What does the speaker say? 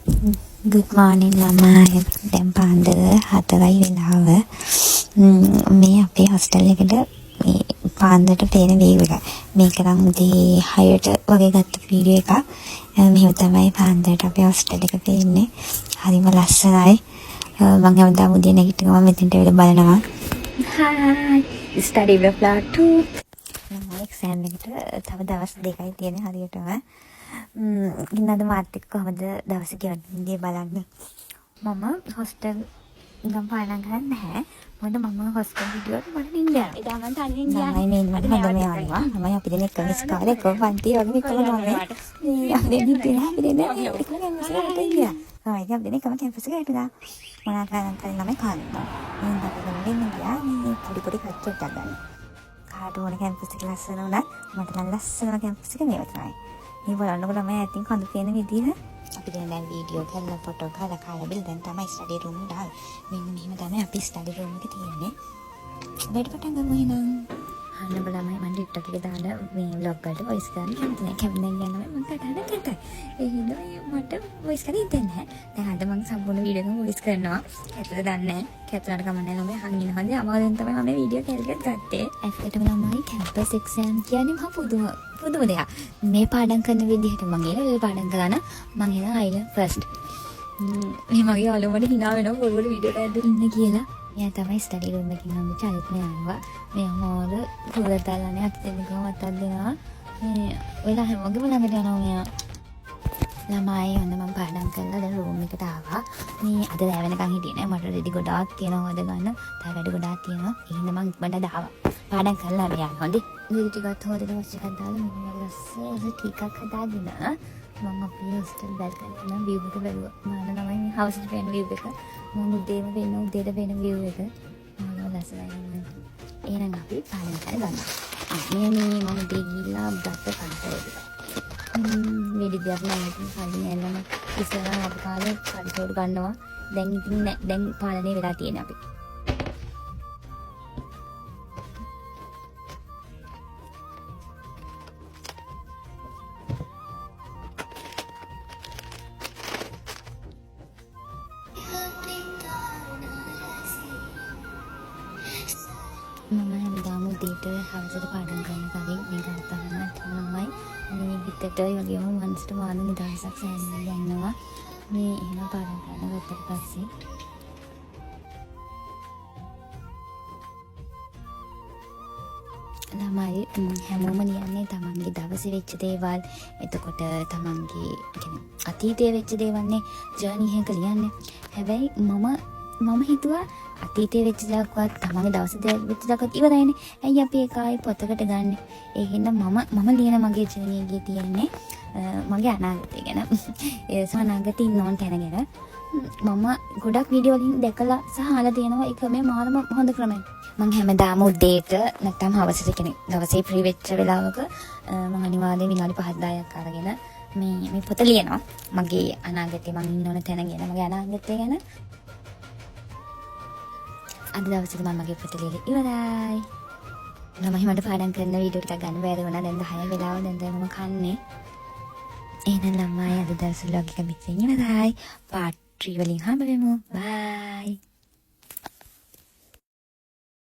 Good morning ළමයි. දැන් පාන්දර 4යි වෙලාව. මේ අපේ හොස්ටල් එකට මේ පාන්දරට පේන වීව් එක. මේක නම් උදේ 6ට වගේ ගත්ත වීඩියෝ එකක්. මෙහෙම තමයි පාන්දරට අපේ හොස්ටල් එක පේන්නේ. හරිම ලස්සනයි. මම හැමදාම උදේ නැගිටිනවා මෙතෙන්ට වෙලා බලනවා. Hi. Study vlog 2. මම එක්සෑම් එකට තව දවස් 2යි තියෙන්නේ හරියටම. ඉන්නද මාත් එක්ක කොහමද දවස ගෙවන්නේ බලන්න. මම හොස්ටල් ගම් පාඩම් කරන්නේ නැහැ. මොකද මම හොස්ටල් ගියොත් මට නිින්ද යනවා. එදා මම තනියෙන් ගියා. මම හොඳම යනවා. මම අපි දෙන එකම ස්කාලේ එකම පන්ති වගේ එකම නෝනේ. මේ අපි දෙන ඉතින් අපි දෙන එකම කැම්පස් එකට ගියා. අපි දෙන එකම කැම්පස් එකට ගියා. මොනවා කරන්න ළමයි කාන්නා. මම අපි දෙන්න ගියා. මේ පොඩි කච්චක් ගන්න. කාට ඕන කැම්පස් එක ලස්සන උනත් මට නම් ලස්සනම කැම්පස් එක මේව තමයි. මේ බලන්නකොට තමයි ඇතින් කඳු කියන විදිහ අපි දැන් වීඩියෝ කරලා ෆොටෝ කරලා බිල් දැන් තමයි ස්ටඩි රූම් එකට ආවේ. මෙන්න මෙහෙම තමයි අපි ස්ටඩි රූම් එක තියෙන්නේ. වැඩ පටන් ගමු එහෙනම්. අන්න බලමයි මම ටික්ටොක් එකේ දාලා මේ vlog වලට වොයිස් කරන්න කැමති නැහැ. කැමති නැහැ මම කතාන කතා. ඒ හින්දා මට වොයිස් කරන්න දෙන්නේ නැහැ. දැන් අද මම සම්පූර්ණ වීඩියෝ එකම වොයිස් කරනවා. ඇත්තද දන්නේ නැහැ. කැතුලට කමන්නේ නැහැ. මම හංගින හන්දේ අමාරුවෙන් තමයි මම වීඩියෝ කැල්කට් ගත්තේ. ඇත්තටම ළමයි කැම්පස් එක්සෑම් කියන්නේ මහ පුදුම දෙයක්. මේ පාඩම් කරන විදිහට මම ඒ පාඩම් කරන මම එන අයිලන්ඩ් ෆස්ට්. මේ මගේ යාළුවෝ මට hina වෙනවා පොඩි වීඩියෝ එකක් දෙන්න කියලා. එයා තමයි ස්ටඩි රූම් එකකින් නම් චරිතය ආවා. මේ මොකද පුරදාලානේ අපි දෙන්න කොහොමද දෙනවා. මේ ඔයලා හැමෝගෙම ළඟට යනවා මෙයා. ළමයි ඔන්න මම පාඩම් කරලා දැන් රූම් එකට ආවා. මේ අද රැ වෙනකන් හිටියේ නෑ. මට රෙදි ගොඩාක් තියෙනවා වද ගන්න. තව වැඩ ගොඩාක් තියෙනවා. ඒ හින්දා මම ඉක්මනට දාවා. පාඩම් කරලා මෙයා හොඳේ. රෙදි ටිකක් හොදලා වස් එකක් දාලා මම ලස්සන ටිකක් හදාගෙන මම අපේ හොස්ටල් බල්කනිය නම් view එක බැලුවා. මම තමයි මේ house එකේ පේන view එක. මම උදේට පේන view එක. මම ලස්සනයි. එහෙනම් අපි පාඩම් කරගන්න. මේ මම උදේ ගිහිල්ලා බත් කන්ටරේට. මේ දෙයක් නම් කලින් එළම ඉස්සරහ අපි කාලේ කඩේට ගන්නවා. දැන් ඉතින් දැන් පාලනේ වෙලා තියෙන අපි. මම හැමදාම උදේට හවසට පාඩම් කරන කලින් මේ ගන්න තමයි මේ පිටට වගේම මනසට මාන නිදහසක් සෑහෙන ගන්නවා. මේ එහෙම පාඩම් කරන ගත්තට පස්සේ ළමයි හැමෝම නියන්නේ තමන්ගේ දවසේ වෙච්ච දේවල්, එතකොට තමන්ගේ කියන්නේ අතීතයේ වෙච්ච දේවල්නේ ජර්නි එක ලියන්නේ. හැබැයි මම හිතුවා අතීතයේ වෙච්ච දේවල්වත් තමන්ගේ දවසේ වෙච්ච දේවල්වත් ඉවරයිනේ. ඇයි අපි ඒක ආයේ පොතකට ගන්නෙ? ඒ හින්දා මම ලියන මගේ ජර්නි එකේ තියෙන්නේ මගේ අනාගතය ගැන. ඒ අනාගතේ ඉන්න ඕන තැන ගැන. මම ගොඩක් වීඩියෝ වලින් දැකලා සහ අහලා තියෙනවා ඒක මේ මාරම හොඳ ක්‍රමයක්. මම හැමදාම උදේට නැත්නම් හවසට කියන්නේ දවසේ ෆ්‍රී වෙච්ච වෙලාවක මම අනිවාර්යයෙන් විනාඩි 5-10ක් අරගෙන මේ පොත ලියනවා. මගේ අනාගතේ මම ඉන්න ඕන තැන ගැන, මගේ අනාගතය ගැන. අද දවසේ මම මගේ පොත ලියලා ඉවරයි. ළමයි මට පාඩම් කරන වීඩියෝ ටිකක් ගන්න බැරි වුණා. දැන් 10 වෙලාව දැන් මම කන්නේ. එහෙනම් ළමයි අද දවසේ vlog එක මෙතන ඉවරයි. part 3 වලින් හම්බ වෙමු. bye.